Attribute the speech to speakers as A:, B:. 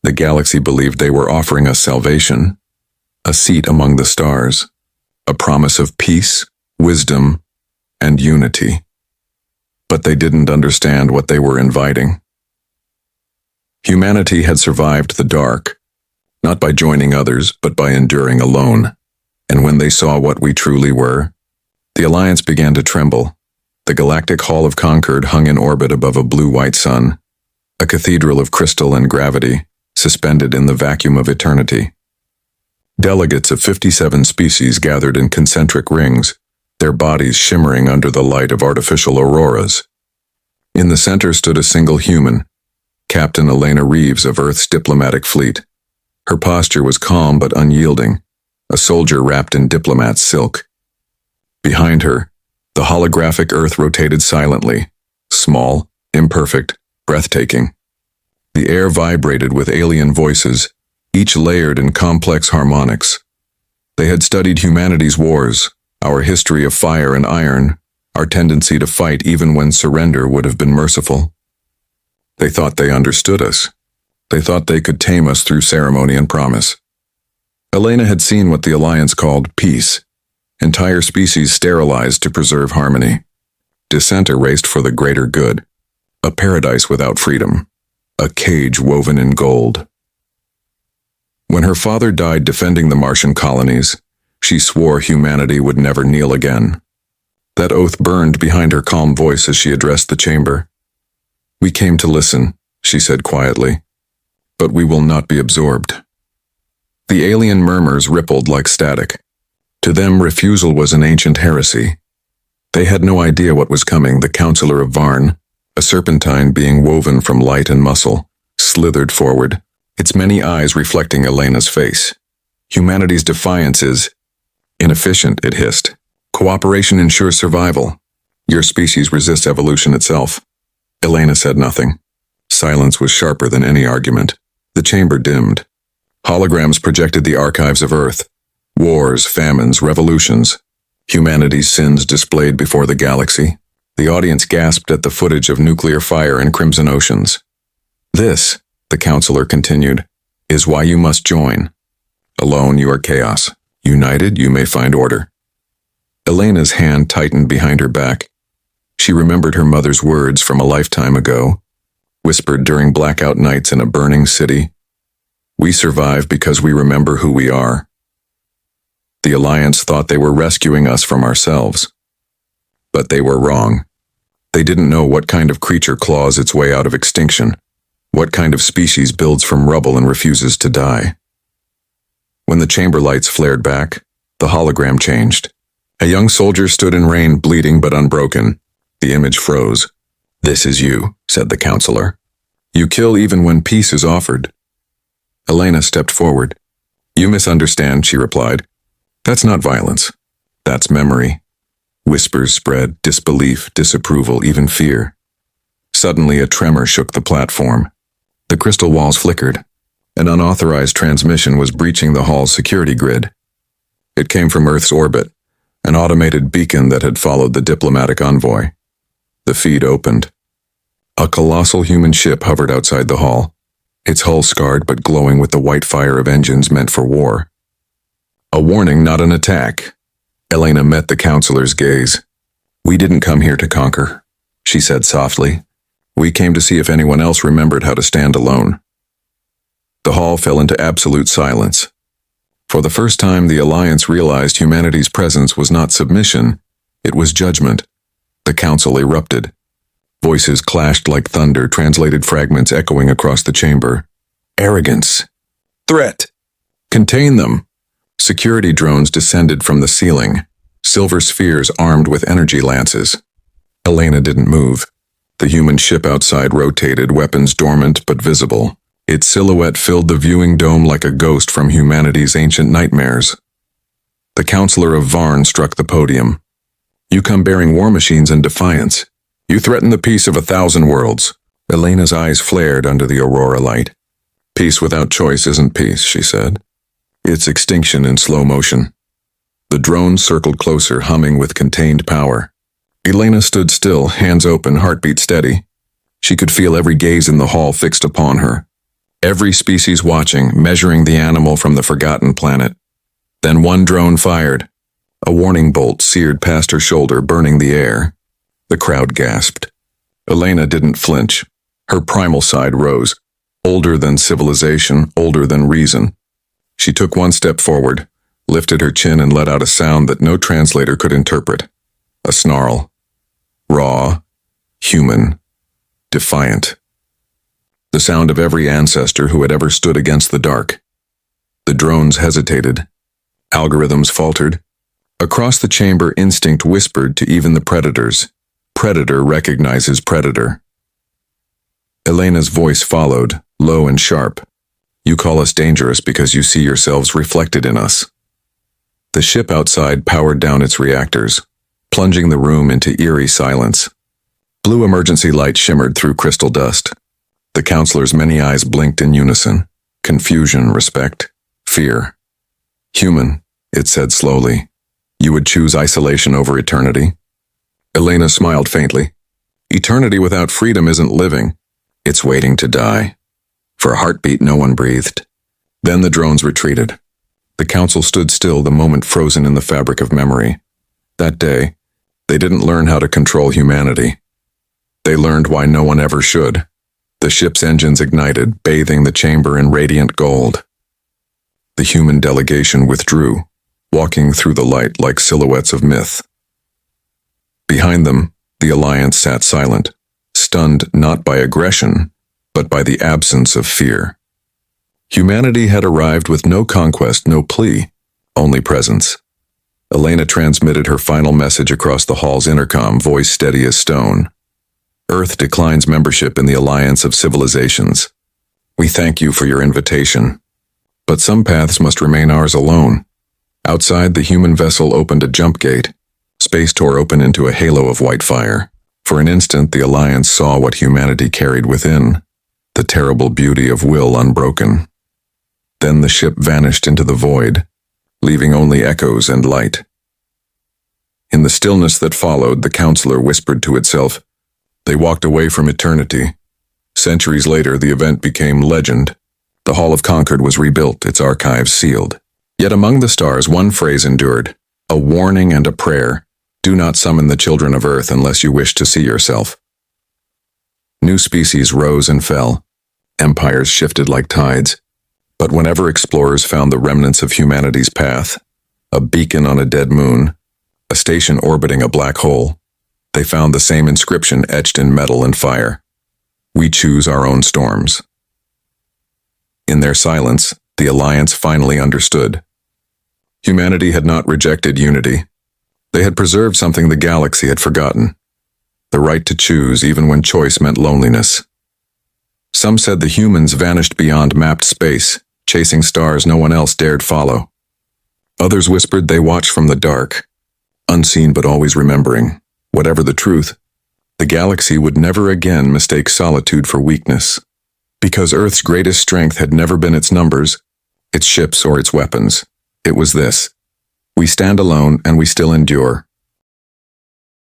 A: The galaxy believed they were offering us salvation, a seat among the stars, a promise of peace, wisdom, and unity. But they didn't understand what they were inviting. Humanity had survived the dark, not by joining others, but by enduring alone. And when they saw what we truly were, the Alliance began to tremble. The galactic Hall of Concord hung in orbit above a blue-white sun, a cathedral of crystal and gravity, suspended in the vacuum of eternity. Delegates of 57 species gathered in concentric rings, their bodies shimmering under the light of artificial auroras. In the center stood a single human, Captain Elena Reeves of Earth's diplomatic fleet. Her posture was calm but unyielding, a soldier wrapped in diplomat's silk. Behind her, the holographic Earth rotated silently, small, imperfect, breathtaking. The air vibrated with alien voices, each layered in complex harmonics. They had studied humanity's wars, our history of fire and iron, our tendency to fight even when surrender would have been merciful. They thought they understood us. They thought they could tame us through ceremony and promise. Elena had seen what the Alliance called peace, entire species sterilized to preserve harmony. Dissent erased for the greater good, a paradise without freedom, a cage woven in gold. When her father died defending the Martian colonies, she swore humanity would never kneel again. That oath burned behind her calm voice as she addressed the chamber. "We came to listen," she said quietly, "but we will not be absorbed." The alien murmurs rippled like static. To them, refusal was an ancient heresy. They had no idea what was coming. The Counselor of Varn, a serpentine being woven from light and muscle, slithered forward, its many eyes reflecting Elena's face. "Humanity's defiance is inefficient," it hissed. "Cooperation ensures survival. Your species resists evolution itself." Elena said nothing. Silence was sharper than any argument. The chamber dimmed. Holograms projected the archives of Earth. Wars, famines, revolutions. Humanity's sins displayed before the galaxy. The audience gasped at the footage of nuclear fire and crimson oceans. "This," the counselor continued, "is why you must join. Alone, you are chaos. United, you may find order." Elena's hand tightened behind her back. She remembered her mother's words from a lifetime ago, whispered during blackout nights in a burning city. "We survive because we remember who we are." The Alliance thought they were rescuing us from ourselves. But they were wrong. They didn't know what kind of creature claws its way out of extinction, what kind of species builds from rubble and refuses to die. When the chamber lights flared back, the hologram changed. A young soldier stood in rain, bleeding but unbroken. The image froze. "This is you," said the counselor. "You kill even when peace is offered." Elena stepped forward. "You misunderstand," she replied. "That's not violence. That's memory." Whispers spread, disbelief, disapproval, even fear. Suddenly a tremor shook the platform. The crystal walls flickered. An unauthorized transmission was breaching the hall's security grid. It came from Earth's orbit, an automated beacon that had followed the diplomatic envoy. The feed opened. A colossal human ship hovered outside the hall, its hull scarred but glowing with the white fire of engines meant for war. A warning, not an attack. Elena met the counselor's gaze. "We didn't come here to conquer," she said softly. "We came to see if anyone else remembered how to stand alone." The hall fell into absolute silence. For the first time, the Alliance realized humanity's presence was not submission, it was judgment. The council erupted. Voices clashed like thunder, translated fragments echoing across the chamber. "Arrogance. Threat. Contain them." Security drones descended from the ceiling, silver spheres armed with energy lances. Elena didn't move. The human ship outside rotated, weapons dormant but visible. Its silhouette filled the viewing dome like a ghost from humanity's ancient nightmares. The Counselor of Varn struck the podium. "You come bearing war machines and defiance. You threaten the peace of 1,000 worlds." Elena's eyes flared under the aurora light. "Peace without choice isn't peace," she said. "It's extinction in slow motion." The drone circled closer, humming with contained power. Elena stood still, hands open, heartbeat steady. She could feel every gaze in the hall fixed upon her. Every species watching, measuring the animal from the forgotten planet. Then one drone fired. A warning bolt seared past her shoulder, burning the air. The crowd gasped. Elena didn't flinch. Her primal side rose, older than civilization, older than reason. She took one step forward, lifted her chin and let out a sound that no translator could interpret. A snarl. Raw, human, defiant. The sound of every ancestor who had ever stood against the dark. The drones hesitated. Algorithms faltered. Across the chamber, instinct whispered to even the predators. Predator recognizes predator. Elena's voice followed, low and sharp. You call us dangerous because you see yourselves reflected in us. The ship outside powered down its reactors, plunging the room into eerie silence. Blue emergency light shimmered through crystal dust. The counselor's many eyes blinked in unison. Confusion, respect, fear. Human, it said slowly. You would choose isolation over eternity? Elena smiled faintly. Eternity without freedom isn't living. It's waiting to die. For a heartbeat, no one breathed. Then the drones retreated. The council stood still, the moment frozen in the fabric of memory. That day, they didn't learn how to control humanity. They learned why no one ever should. The ship's engines ignited, bathing the chamber in radiant gold. The human delegation withdrew, walking through the light like silhouettes of myth. Behind them, the Alliance sat silent, stunned not by aggression, but by the absence of fear. Humanity had arrived with no conquest, no plea, only presence. Elena transmitted her final message across the hall's intercom, voice steady as stone. Earth declines membership in the Alliance of Civilizations. We thank you for your invitation. But some paths must remain ours alone. Outside, the human vessel opened a jump gate. Space tore open into a halo of white fire. For an instant, the Alliance saw what humanity carried within, the terrible beauty of will unbroken. Then the ship vanished into the void, leaving only echoes and light. In the stillness that followed, the counselor whispered to itself, they walked away from eternity. Centuries later, the event became legend. The Hall of Concord was rebuilt, its archives sealed. Yet among the stars, one phrase endured, a warning and a prayer. Do not summon the children of Earth unless you wish to see yourself. New species rose and fell. Empires shifted like tides. But whenever explorers found the remnants of humanity's path, a beacon on a dead moon, a station orbiting a black hole, they found the same inscription etched in metal and fire. We choose our own storms. In their silence, the Alliance finally understood. Humanity had not rejected unity. They had preserved something the galaxy had forgotten. The right to choose even when choice meant loneliness. Some said the humans vanished beyond mapped space, chasing stars no one else dared follow. Others whispered they watched from the dark, unseen but always remembering. Whatever the truth, the galaxy would never again mistake solitude for weakness. Because Earth's greatest strength had never been its numbers, its ships or its weapons. It was this. We stand alone and we still endure.